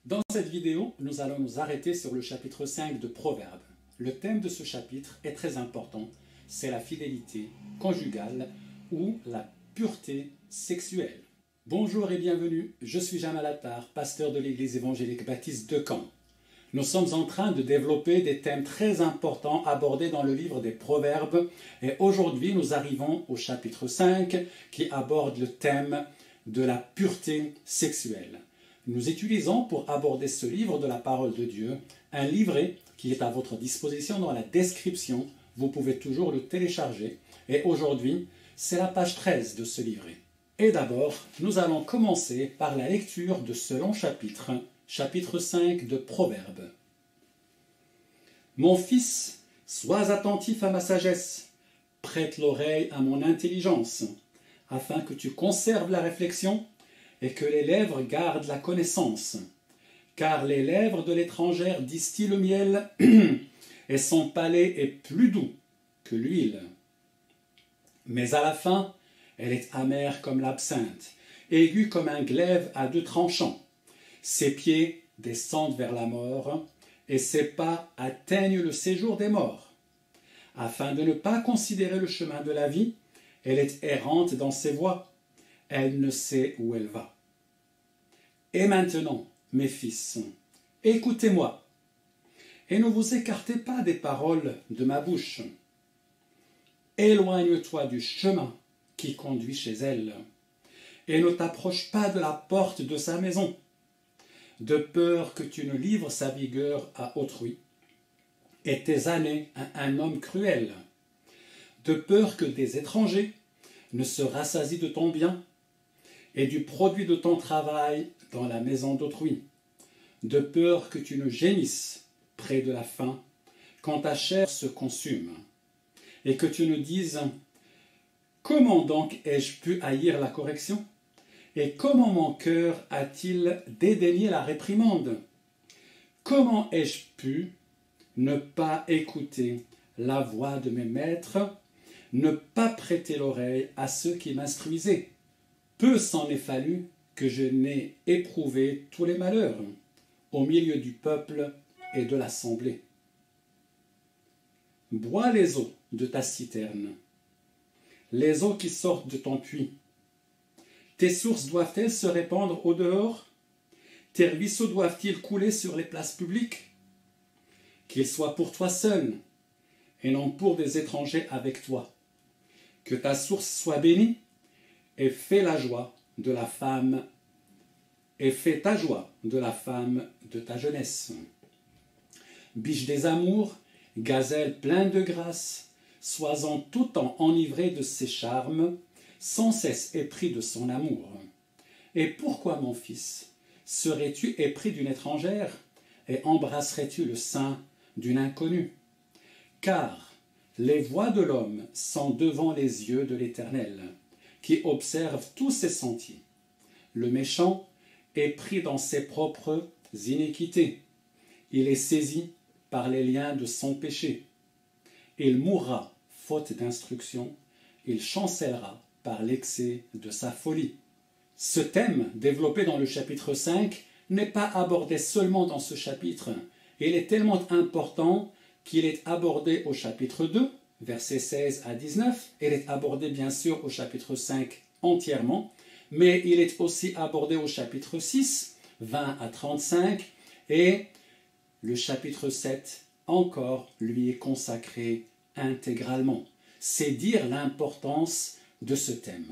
Dans cette vidéo, nous allons nous arrêter sur le chapitre 5 de Proverbes. Le thème de ce chapitre est très important, c'est la fidélité conjugale ou la pureté sexuelle. Bonjour et bienvenue, je suis Jamal Attar, pasteur de l'église évangélique baptiste de Caen. Nous sommes en train de développer des thèmes très importants abordés dans le livre des Proverbes et aujourd'hui nous arrivons au chapitre 5 qui aborde le thème de la pureté sexuelle. Nous utilisons pour aborder ce livre de la parole de Dieu un livret qui est à votre disposition dans la description. Vous pouvez toujours le télécharger et aujourd'hui c'est la page 13 de ce livret. Et d'abord, nous allons commencer par la lecture de ce long chapitre, chapitre 5 de Proverbes. Mon fils, sois attentif à ma sagesse, prête l'oreille à mon intelligence, afin que tu conserves la réflexion et que les lèvres gardent la connaissance. Car les lèvres de l'étrangère distillent le miel, et son palais est plus doux que l'huile. Mais à la fin, elle est amère comme l'absinthe, aiguë comme un glaive à deux tranchants. Ses pieds descendent vers la mort, et ses pas atteignent le séjour des morts. Afin de ne pas considérer le chemin de la vie, elle est errante dans ses voies, elle ne sait où elle va. Et maintenant, mes fils, écoutez-moi, et ne vous écartez pas des paroles de ma bouche. Éloigne-toi du chemin qui conduit chez elle, et ne t'approche pas de la porte de sa maison, de peur que tu ne livres sa vigueur à autrui, et tes années à un homme cruel, de peur que des étrangers ne se rassasient de ton bien, et du produit de ton travail dans la maison d'autrui, de peur que tu ne gémisses près de la faim quand ta chair se consume, et que tu ne dises « Comment donc ai-je pu haïr la correction ? Et comment mon cœur a-t-il dédaigné la réprimande ? Comment ai-je pu ne pas écouter la voix de mes maîtres, ne pas prêter l'oreille à ceux qui m'instruisaient ? Peu s'en est fallu que je n'ai éprouvé tous les malheurs au milieu du peuple et de l'assemblée. Bois les eaux de ta citerne, les eaux qui sortent de ton puits. Tes sources doivent-elles se répandre au dehors? Tes ruisseaux doivent-ils couler sur les places publiques? Qu'ils soient pour toi seul et non pour des étrangers avec toi. Que ta source soit bénie et fais la joie de la femme et fais ta joie de la femme de ta jeunesse. Biche des amours, gazelle pleine de grâce, sois en tout temps enivré de ses charmes, sans cesse épris de son amour. Et pourquoi, mon fils, serais-tu épris d'une étrangère et embrasserais-tu le sein d'une inconnue? Car les voies de l'homme sont devant les yeux de l'Éternel, qui observe tous ses sentiers. Le méchant est pris dans ses propres iniquités. Il est saisi par les liens de son péché. Il mourra faute d'instruction. Il chancellera par l'excès de sa folie. Ce thème, développé dans le chapitre 5, n'est pas abordé seulement dans ce chapitre. Il est tellement important qu'il est abordé au chapitre 2, versets 16 à 19. Il est abordé bien sûr au chapitre 5 entièrement, mais il est aussi abordé au chapitre 6, 20 à 35, et le chapitre 7 encore lui est consacré intégralement. C'est dire l'importance de ce thème.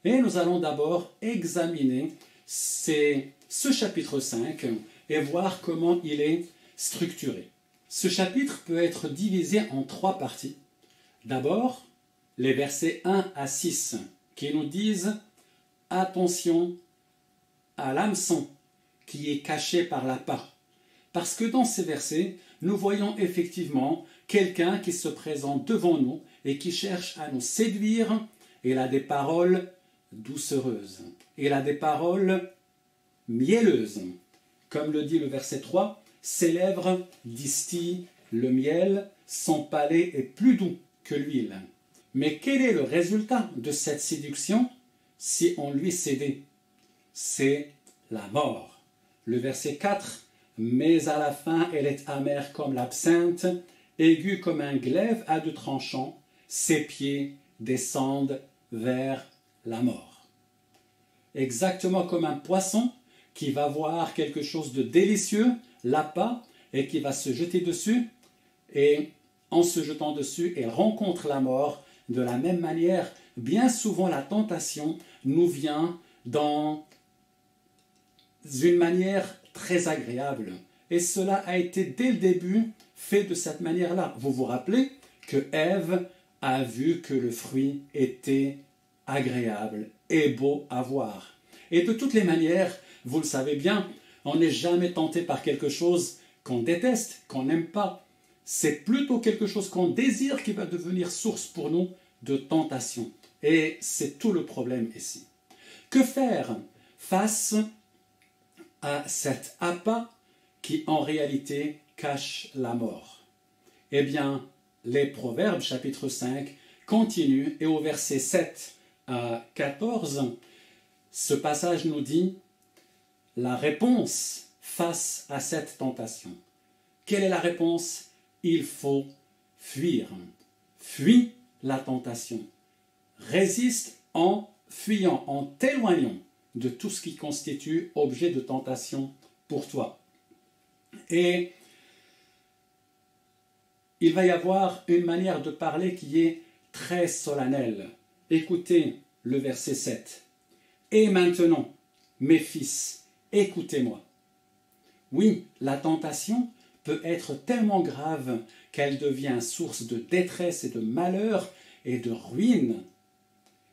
Et nous allons d'abord examiner ce chapitre 5 et voir comment il est structuré. Ce chapitre peut être divisé en trois parties. D'abord, les versets 1 à 6 qui nous disent « Attention à l'hameçon qui est caché par l'appât ». Parce que dans ces versets, nous voyons effectivement quelqu'un qui se présente devant nous et qui cherche à nous séduire. Il a des paroles doucereuses, il a des paroles mielleuses. Comme le dit le verset 3, ses lèvres distillent le miel, son palais est plus doux que l'huile. Mais quel est le résultat de cette séduction si on lui cédait? C'est la mort. le verset 4, « Mais à la fin, elle est amère comme l'absinthe, aiguë comme un glaive à deux tranchants, ses pieds descendent vers la mort. » Exactement comme un poisson qui va voir quelque chose de délicieux, l'appât, et qui va se jeter dessus, et en se jetant dessus, elle rencontre la mort. De la même manière, bien souvent la tentation nous vient dans une manière très agréable. Et cela a été dès le début fait de cette manière-là. Vous vous rappelez que Ève a vu que le fruit était agréable et beau à voir. Et de toutes les manières, vous le savez bien, on n'est jamais tenté par quelque chose qu'on déteste, qu'on n'aime pas. C'est plutôt quelque chose qu'on désire qui va devenir source pour nous de tentation. Et c'est tout le problème ici. Que faire face à cet appât qui en réalité cache la mort? Eh bien, les Proverbes, chapitre 5, continuent et au verset 7 à 14, ce passage nous dit la réponse face à cette tentation. Quelle est la réponse? Il faut fuir. Fuis la tentation. Résiste en fuyant, en t'éloignant de tout ce qui constitue objet de tentation pour toi. Et il va y avoir une manière de parler qui est très solennelle. Écoutez le verset 7. Et maintenant, mes fils, écoutez-moi. Oui, la tentation peut être tellement grave qu'elle devient source de détresse et de malheur et de ruine.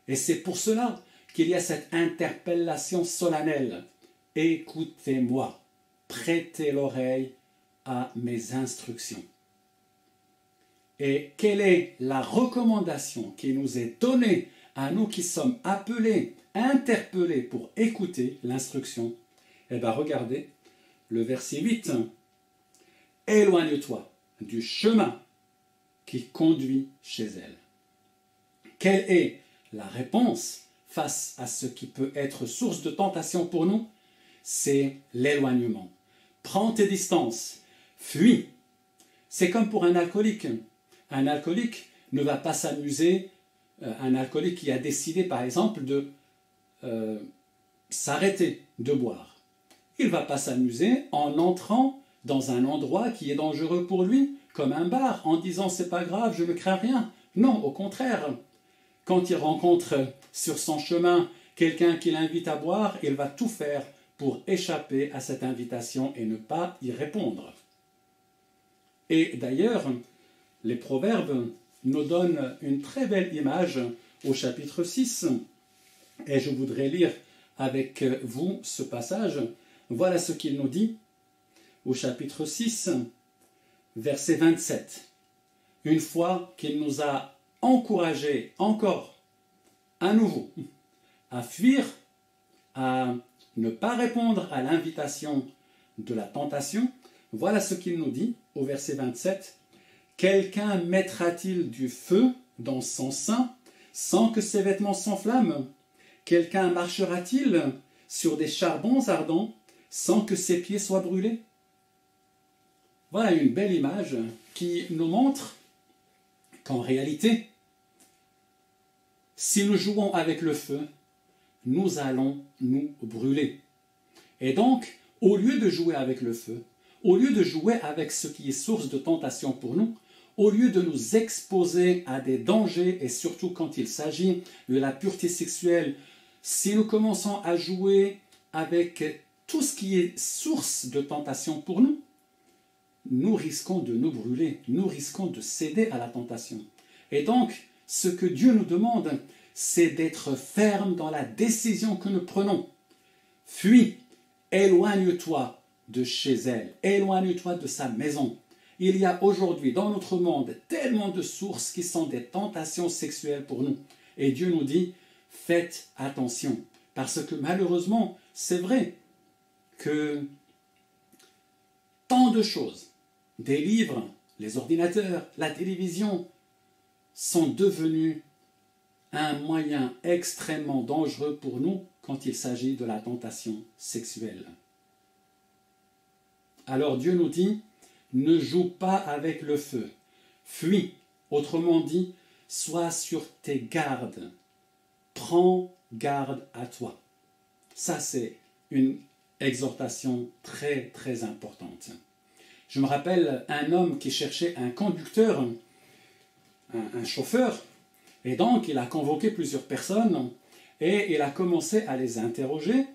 Et c'est pour cela qu'il y a cette interpellation solennelle. Écoutez-moi, prêtez l'oreille à mes instructions. Et quelle est la recommandation qui nous est donnée à nous qui sommes appelés, interpellés pour écouter l'instruction? Eh bien, regardez le verset 8. Éloigne-toi du chemin qui conduit chez elle. Quelle est la réponse face à ce qui peut être source de tentation pour nous? C'est l'éloignement. Prends tes distances, fuis. C'est comme pour un alcoolique. Un alcoolique ne va pas s'amuser, un alcoolique qui a décidé par exemple de s'arrêter de boire. Il ne va pas s'amuser en entrant dans un endroit qui est dangereux pour lui, comme un bar, en disant c'est pas grave, je ne crains rien. Non, au contraire. Quand il rencontre sur son chemin quelqu'un qui l'invite à boire, il va tout faire pour échapper à cette invitation et ne pas y répondre. Et d'ailleurs, les Proverbes nous donnent une très belle image au chapitre 6. Et je voudrais lire avec vous ce passage. Voilà ce qu'il nous dit au chapitre 6, verset 27. Une fois qu'il nous a encouragés encore à nouveau à fuir, à ne pas répondre à l'invitation de la tentation, voilà ce qu'il nous dit au verset 27. Quelqu'un mettra-t-il du feu dans son sein sans que ses vêtements s'enflamment? Quelqu'un marchera-t-il sur des charbons ardents sans que ses pieds soient brûlés? Voilà une belle image qui nous montre qu'en réalité, si nous jouons avec le feu, nous allons nous brûler. Et donc, au lieu de jouer avec le feu, au lieu de jouer avec ce qui est source de tentation pour nous, au lieu de nous exposer à des dangers, et surtout quand il s'agit de la pureté sexuelle, si nous commençons à jouer avec tout ce qui est source de tentation pour nous, nous risquons de nous brûler, nous risquons de céder à la tentation. Et donc, ce que Dieu nous demande, c'est d'être ferme dans la décision que nous prenons. Fuis, éloigne-toi de chez elle, éloigne-toi de sa maison. Il y a aujourd'hui dans notre monde tellement de sources qui sont des tentations sexuelles pour nous. Et Dieu nous dit, faites attention. Parce que malheureusement, c'est vrai que tant de choses, des livres, les ordinateurs, la télévision, sont devenus un moyen extrêmement dangereux pour nous quand il s'agit de la tentation sexuelle. Alors Dieu nous dit, ne joue pas avec le feu, fuis, autrement dit, sois sur tes gardes, prends garde à toi. Ça, c'est une exhortation très, très importante. Je me rappelle un homme qui cherchait un conducteur, un chauffeur, et donc il a convoqué plusieurs personnes et il a commencé à les interroger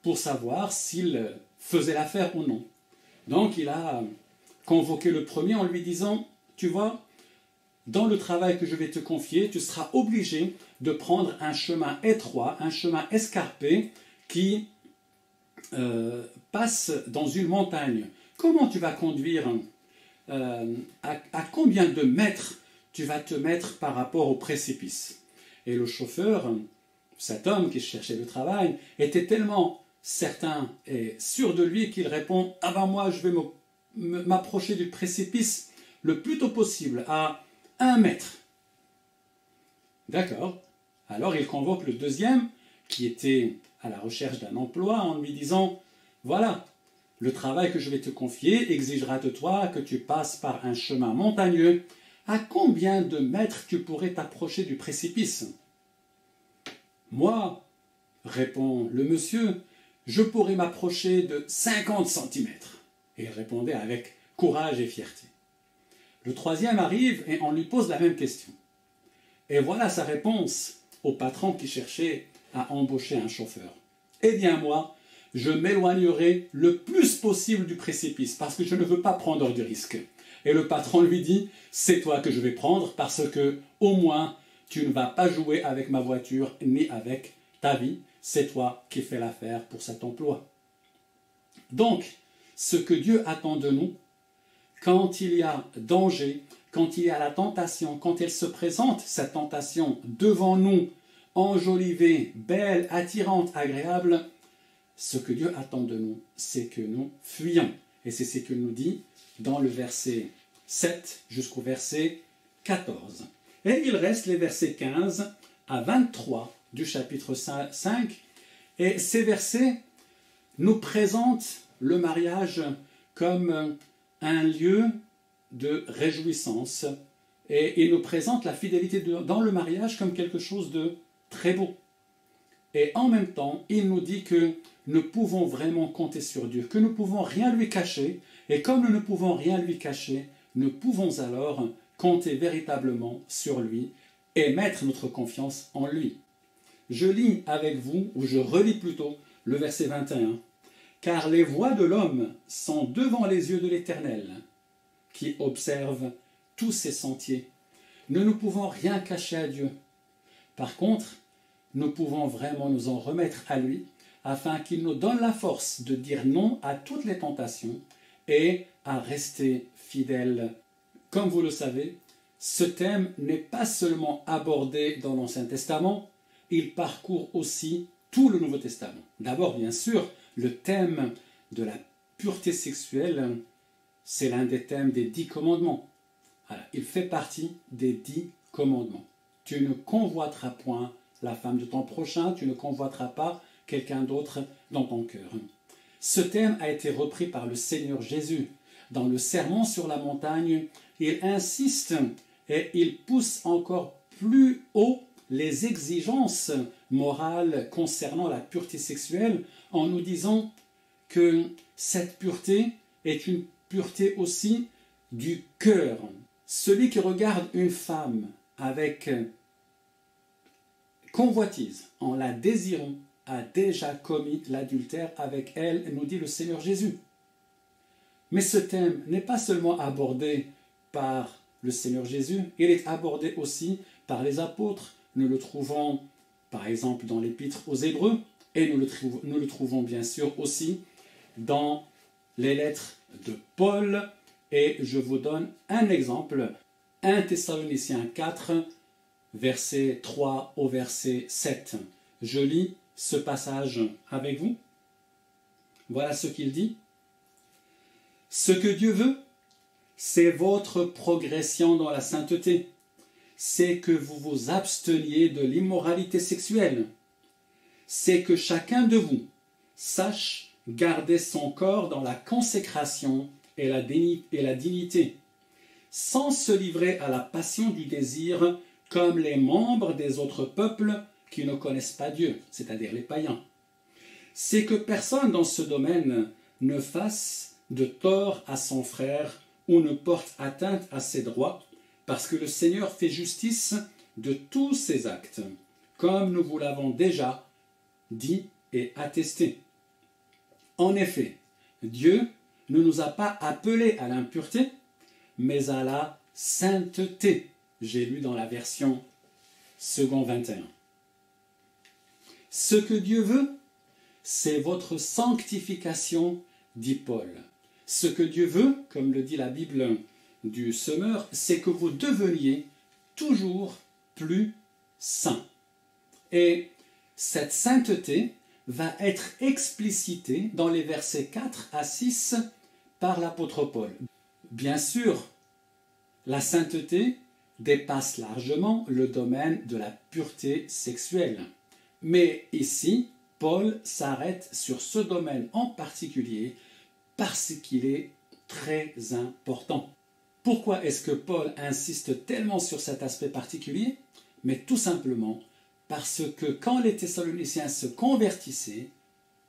pour savoir s'ils faisaient l'affaire ou non. Donc il a convoqué le premier en lui disant, tu vois, dans le travail que je vais te confier, tu seras obligé de prendre un chemin étroit, un chemin escarpé qui passe dans une montagne. Comment tu vas conduire à combien de mètres tu vas te mettre par rapport au précipice? Et le chauffeur, cet homme qui cherchait le travail, était tellement certain et sûr de lui qu'il répond « Ah ben moi, je vais m'approcher du précipice le plus tôt possible, à 1 mètre. » D'accord. Alors il convoque le deuxième, qui était à la recherche d'un emploi, en lui disant « Voilà, le travail que je vais te confier exigera de toi que tu passes par un chemin montagneux. À combien de mètres tu pourrais t'approcher du précipice ?»« Moi, répond le monsieur, je pourrais m'approcher de 50 centimètres. » Et il répondait avec courage et fierté. Le troisième arrive et on lui pose la même question. Et voilà sa réponse au patron qui cherchait à embaucher un chauffeur. « Eh bien moi, je m'éloignerai le plus possible du précipice parce que je ne veux pas prendre de risque. » Et le patron lui dit, « C'est toi que je vais prendre parce que, au moins, tu ne vas pas jouer avec ma voiture ni avec ta vie. C'est toi qui fais l'affaire pour cet emploi. » Donc, ce que Dieu attend de nous, quand il y a danger, quand il y a la tentation, quand elle se présente, cette tentation devant nous, enjolivée, belle, attirante, agréable, ce que Dieu attend de nous, c'est que nous fuyions. Et c'est ce qu'il nous dit dans le verset 7 jusqu'au verset 14. Et il reste les versets 15 à 23 du chapitre 5. Et ces versets nous présentent le mariage comme un lieu de réjouissance. Et ils nous présentent la fidélité dans le mariage comme quelque chose de très beau. Et en même temps, il nous dit que nous pouvons vraiment compter sur Dieu, que nous ne pouvons rien lui cacher. Et comme nous ne pouvons rien lui cacher, nous pouvons alors compter véritablement sur lui et mettre notre confiance en lui. Je lis avec vous, ou je relis plutôt, le verset 21. « Car les voies de l'homme sont devant les yeux de l'Éternel, qui observe tous ses sentiers. Nous ne pouvons rien cacher à Dieu. Par contre, nous pouvons vraiment nous en remettre à lui, afin qu'il nous donne la force de dire non à toutes les tentations et à rester fidèles. Comme vous le savez, ce thème n'est pas seulement abordé dans l'Ancien Testament, il parcourt aussi tout le Nouveau Testament. D'abord, bien sûr, le thème de la pureté sexuelle, c'est l'un des thèmes des 10 commandements. Voilà, il fait partie des 10 commandements. Tu ne convoiteras point la femme de ton prochain, tu ne convoiteras pas quelqu'un d'autre dans ton cœur. Ce thème a été repris par le Seigneur Jésus. Dans le Sermon sur la montagne, il insiste et il pousse encore plus haut les exigences morales concernant la pureté sexuelle en nous disant que cette pureté est une pureté aussi du cœur. Celui qui regarde une femme avec convoitise, en la désirant, a déjà commis l'adultère avec elle, nous dit le Seigneur Jésus. Mais ce thème n'est pas seulement abordé par le Seigneur Jésus, il est abordé aussi par les apôtres. Nous le trouvons par exemple dans l'Épître aux Hébreux, et nous le trouvons bien sûr aussi dans les lettres de Paul. Et je vous donne un exemple, 1 Thessaloniciens 4, verset 3 au verset 7. Je lis ce passage avec vous. Voilà ce qu'il dit. « Ce que Dieu veut, c'est votre progression dans la sainteté. C'est que vous vous absteniez de l'immoralité sexuelle. C'est que chacun de vous sache garder son corps dans la consécration et la dignité, sans se livrer à la passion du désir comme les membres des autres peuples qui ne connaissent pas Dieu, c'est-à-dire les païens. C'est que personne dans ce domaine ne fasse de tort à son frère ou ne porte atteinte à ses droits, parce que le Seigneur fait justice de tous ses actes, comme nous vous l'avons déjà dit et attesté. En effet, Dieu ne nous a pas appelés à l'impureté, mais à la sainteté. J'ai lu dans la version second 21. Ce que Dieu veut, c'est votre sanctification, dit Paul. Ce que Dieu veut, comme le dit la Bible du Semeur, c'est que vous deveniez toujours plus saints. Et cette sainteté va être explicitée dans les versets 4 à 6 par l'apôtre Paul. Bien sûr, la sainteté dépasse largement le domaine de la pureté sexuelle. Mais ici, Paul s'arrête sur ce domaine en particulier parce qu'il est très important. Pourquoi est-ce que Paul insiste tellement sur cet aspect particulier? Mais tout simplement parce que quand les Thessaloniciens se convertissaient,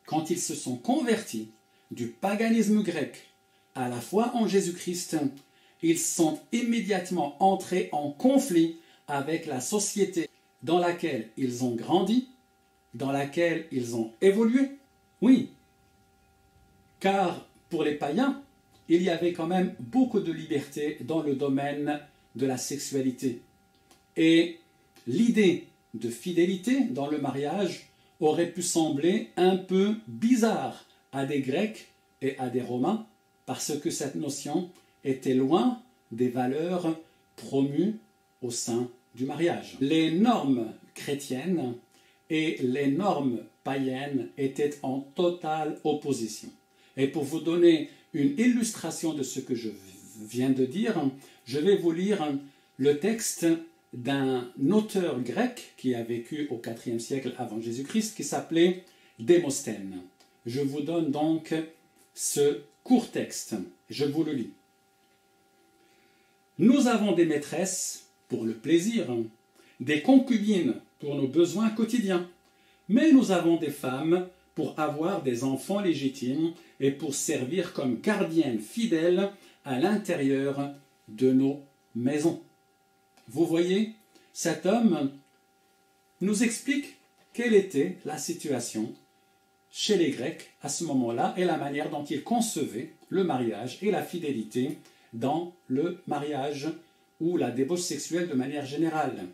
quand ils se sont convertis du paganisme grec à la foi en Jésus-Christ, ils sont immédiatement entrés en conflit avec la société dans laquelle ils ont grandi, dans laquelle ils ont évolué. Oui, car pour les païens, il y avait quand même beaucoup de liberté dans le domaine de la sexualité. Et l'idée de fidélité dans le mariage aurait pu sembler un peu bizarre à des Grecs et à des Romains, parce que cette notion était loin des valeurs promues au sein du mariage. Les normes chrétiennes et les normes païennes étaient en totale opposition. Et pour vous donner une illustration de ce que je viens de dire, je vais vous lire le texte d'un auteur grec qui a vécu au IVe siècle avant Jésus-Christ, qui s'appelait Démosthène. Je vous donne donc ce court texte. Je vous le lis. Nous avons des maîtresses pour le plaisir, des concubines pour nos besoins quotidiens, mais nous avons des femmes pour avoir des enfants légitimes et pour servir comme gardiennes fidèles à l'intérieur de nos maisons. Vous voyez, cet homme nous explique quelle était la situation chez les Grecs à ce moment-là et la manière dont ils concevaient le mariage et la fidélité dans le mariage ou la débauche sexuelle de manière générale.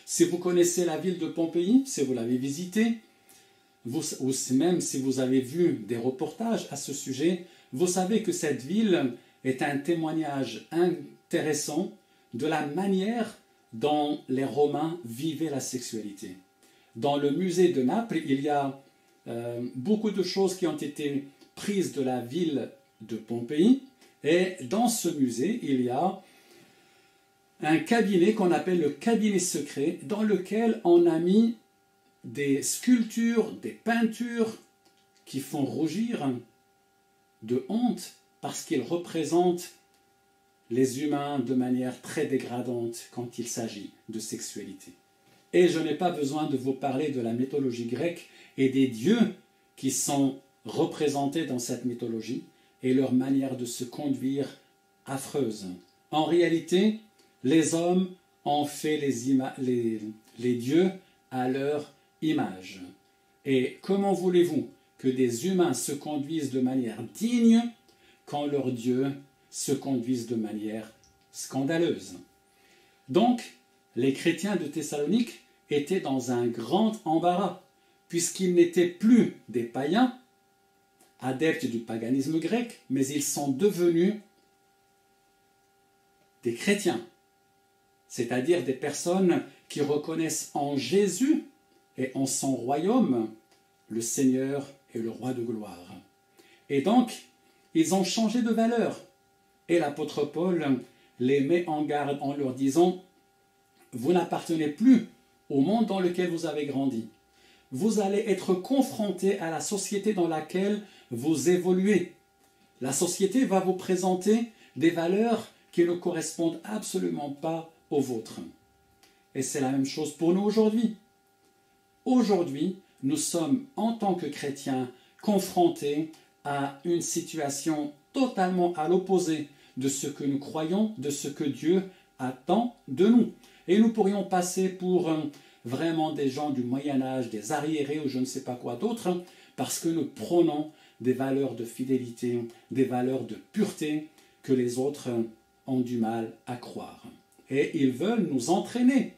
Si vous connaissez la ville de Pompéi, si vous l'avez visitée, ou même si vous avez vu des reportages à ce sujet, vous savez que cette ville est un témoignage intéressant de la manière dont les Romains vivaient la sexualité. Dans le musée de Naples, il y a beaucoup de choses qui ont été prises de la ville de Pompéi, et dans ce musée, il y a un cabinet qu'on appelle le cabinet secret, dans lequel on a mis des sculptures, des peintures qui font rougir de honte parce qu'ils représentent les humains de manière très dégradante quand il s'agit de sexualité. Et je n'ai pas besoin de vous parler de la mythologie grecque et des dieux qui sont représentés dans cette mythologie et leur manière de se conduire affreuse. En réalité, les hommes ont fait les dieux à leur image. Et comment voulez-vous que des humains se conduisent de manière digne quand leurs dieux se conduisent de manière scandaleuse? Donc, les chrétiens de Thessalonique étaient dans un grand embarras, puisqu'ils n'étaient plus des païens, adeptes du paganisme grec, mais ils sont devenus des chrétiens, c'est-à-dire des personnes qui reconnaissent en Jésus et en son royaume le Seigneur et le roi de gloire. Et donc, ils ont changé de valeur. Et l'apôtre Paul les met en garde en leur disant « Vous n'appartenez plus au monde dans lequel vous avez grandi. vous allez être confronté à la société dans laquelle vous évoluez. La société va vous présenter des valeurs qui ne correspondent absolument pas aux vôtres. Et c'est la même chose pour nous aujourd'hui. Aujourd'hui, nous sommes, en tant que chrétiens, confrontés à une situation totalement à l'opposé de ce que nous croyons, de ce que Dieu attend de nous. Et nous pourrions passer pour vraiment des gens du Moyen-Âge, des arriérés ou je ne sais pas quoi d'autre, parce que nous prônons des valeurs de fidélité, des valeurs de pureté que les autres ont du mal à croire. Et ils veulent nous entraîner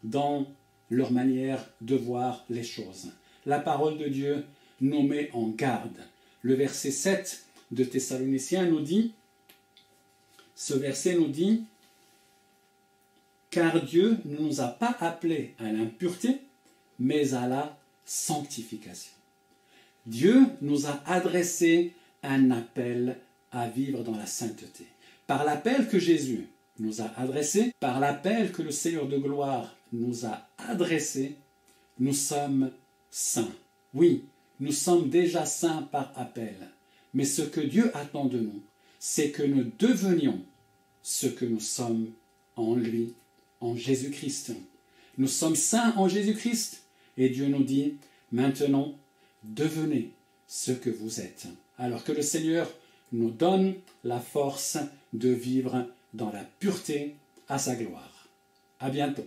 dans leur manière de voir les choses. La parole de Dieu nous met en garde. Le verset 7 de Thessaloniciens nous dit, ce verset nous dit, « Car Dieu ne nous a pas appelés à l'impureté, mais à la sanctification. » Dieu nous a adressé un appel à vivre dans la sainteté. Par l'appel que Jésus nous a adressé, par l'appel que le Seigneur de gloire nous a adressé, nous sommes saints. Oui, nous sommes déjà saints par appel. Mais ce que Dieu attend de nous, c'est que nous devenions ce que nous sommes en lui, en Jésus-Christ. Nous sommes saints en Jésus-Christ. Et Dieu nous dit, maintenant, devenez ce que vous êtes. Alors que le Seigneur nous donne la force de vivre dans la pureté à sa gloire. À bientôt.